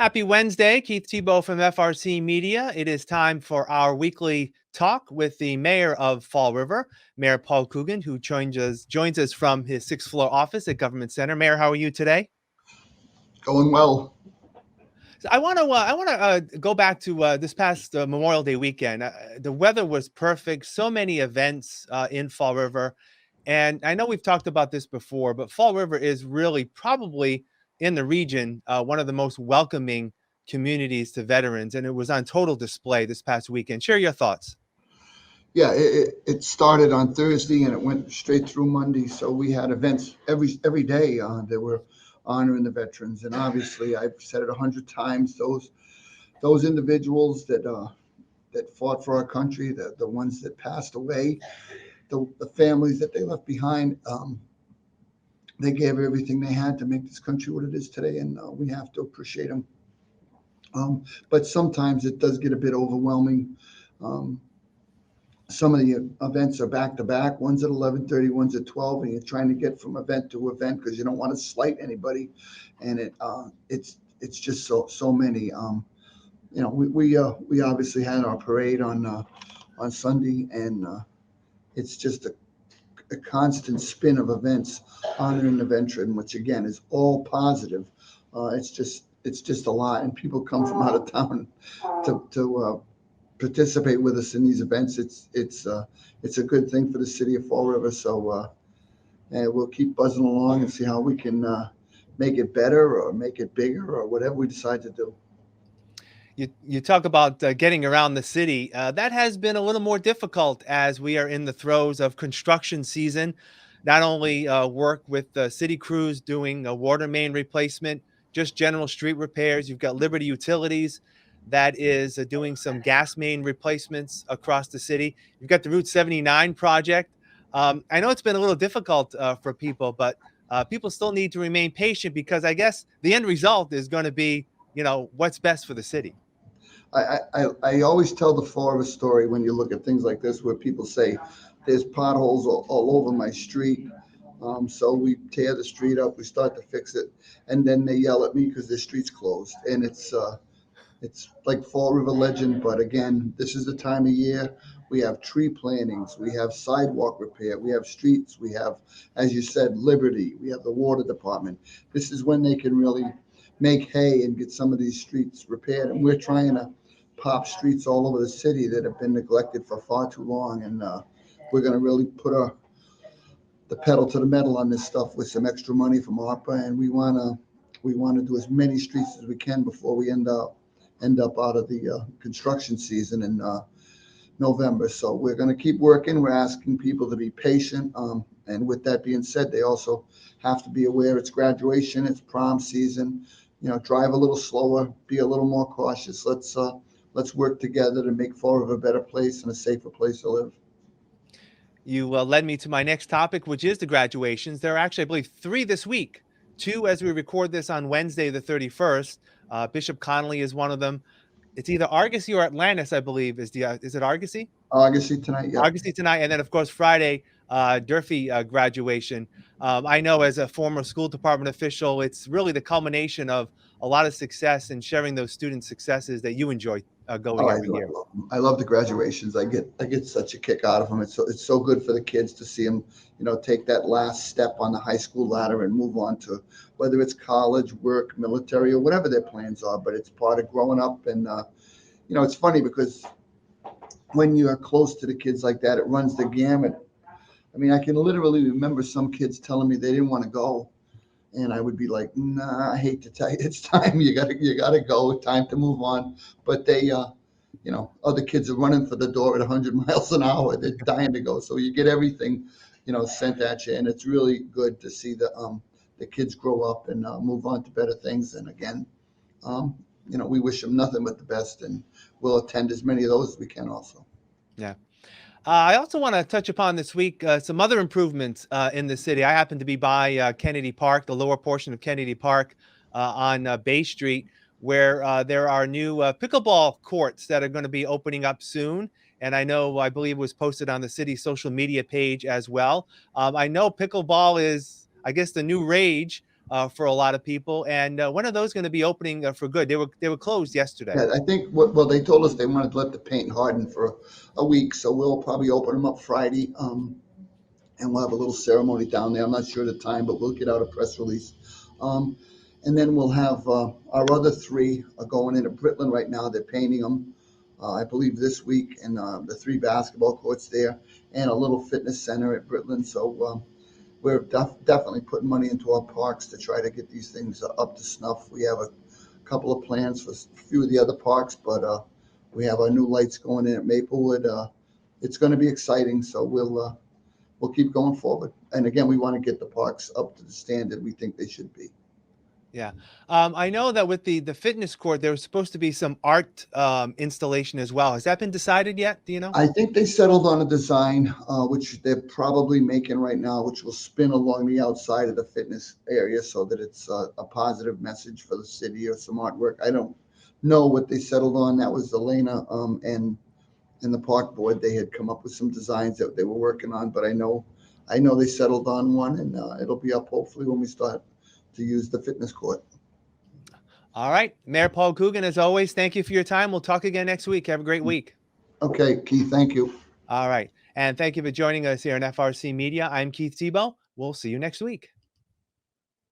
Happy Wednesday, Keith Tebow from FRC Media. It is time for our weekly talk with the mayor of Fall River, Mayor Paul Coogan, who joins us from his sixth floor office at Government Center. Mayor, how are you today? Going well. So I want to go back to this past Memorial Day weekend. The weather was perfect. So many events in Fall River, and I know we've talked about this before, but Fall River is really probably in the region one of the most welcoming communities to veterans, and it was on total display this past weekend. Share your thoughts. Yeah, it started on Thursday and it went straight through Monday. So we had events every day that were honoring the veterans. And obviously, I've said it 100 times. Those individuals that fought for our country, the ones that passed away, the families that they left behind, they gave everything they had to make this country what it is today, and we have to appreciate them. But sometimes it does get a bit overwhelming. Um, some of the events are back to back. One's at 11:30, one's at 12, and you're trying to get from event to event because you don't want to slight anybody. And it's just so many. We obviously had our parade on Sunday, and it's just a constant spin of events honoring the veteran, which again is all positive. It's just a lot, and people come from out of town to participate with us in these events. It's a good thing for the city of Fall River. So and we'll keep buzzing along and see how we can make it better or make it bigger or whatever we decide to do. You talk about getting around the city. That has been a little more difficult as we are in the throes of construction season. Not only work with city crews doing a water main replacement, just general street repairs. You've got Liberty Utilities that is doing some gas main replacements across the city. You've got the Route 79 project. I know it's been a little difficult for people, but people still need to remain patient because I guess the end result is going to be, what's best for the city. I always tell the Fall River story when you look at things like this, where people say there's potholes all over my street. So we tear the street up, we start to fix it, and then they yell at me because the street's closed. And it's like Fall River legend, but again, this is the time of year. We have tree plantings, we have sidewalk repair, we have streets, we have, as you said, Liberty, we have the water department. This is when they can really make hay and get some of these streets repaired. And we're trying to pop streets all over the city that have been neglected for far too long. And we're going to really put the pedal to the metal on this stuff with some extra money from ARPA. And we want to do as many streets as we can before we end up out of the construction season in November. So we're going to keep working. We're asking people to be patient. And with that being said, they also have to be aware it's graduation, it's prom season. Drive a little slower, be a little more cautious. Let's work together to make Fall River a better place and a safer place to live. You led me to my next topic, which is the graduations. There are actually, I believe, 3 this week. 2 as we record this on Wednesday, the 31st. Bishop Connolly is one of them. It's either Argosy or Atlantis, I believe. Is it Argosy? Argosy tonight, yeah. Argosy tonight, and then of course Friday, Durfee graduation. I know as a former school department official, it's really the culmination of a lot of success and sharing those student successes that you enjoy going every year. I love the graduations. I get such a kick out of them. It's so good for the kids to see them, take that last step on the high school ladder and move on to whether it's college, work, military, or whatever their plans are. But it's part of growing up, and it's funny because when you are close to the kids like that, it runs the gamut. I mean, I can literally remember some kids telling me they didn't want to go, and I would be like, "Nah, I hate to tell you, it's time. You gotta go. Time to move on." But they, other kids are running for the door at 100 miles an hour. They're dying to go. So you get everything, sent at you, and it's really good to see the kids grow up and move on to better things. And again, we wish them nothing but the best, and we'll attend as many of those as we can also. Yeah. I also want to touch upon this week some other improvements in the city. I happen to be by Kennedy Park, the lower portion of Kennedy Park on Bay Street, where there are new pickleball courts that are going to be opening up soon. And I believe it was posted on the city's social media page as well. I know pickleball is, I guess, the new rage for a lot of people. And when are those going to be opening for good? They were closed yesterday. Yeah, I think well, they told us they wanted to let the paint harden for a week, so we'll probably open them up Friday. And we'll have a little ceremony down there. I'm not sure the time, but we'll get out a press release. Um, and then we'll have our other three are going into Britland right now. They're painting them, I believe, this week, and the three basketball courts there, and a little fitness center at Britland. So we're definitely putting money into our parks to try to get these things up to snuff. We have a couple of plans for a few of the other parks, but we have our new lights going in at Maplewood. It's going to be exciting, so we'll keep going forward. And again, we want to get the parks up to the standard we think they should be. Yeah. I know that with the fitness court, there was supposed to be some art installation as well. Has that been decided yet? Do you know? I think they settled on a design, which they're probably making right now, which will spin along the outside of the fitness area so that it's a positive message for the city or some artwork. I don't know what they settled on. That was Elena and the park board. They had come up with some designs that they were working on, but I know they settled on one, and it'll be up hopefully when we start to use the fitness court. All right. Mayor Paul Coogan, as always, thank you for your time. We'll talk again next week. Have a great week. Okay, Keith, thank you. All right. And thank you for joining us here on FRC Media. I'm Keith Tebow. We'll see you next week.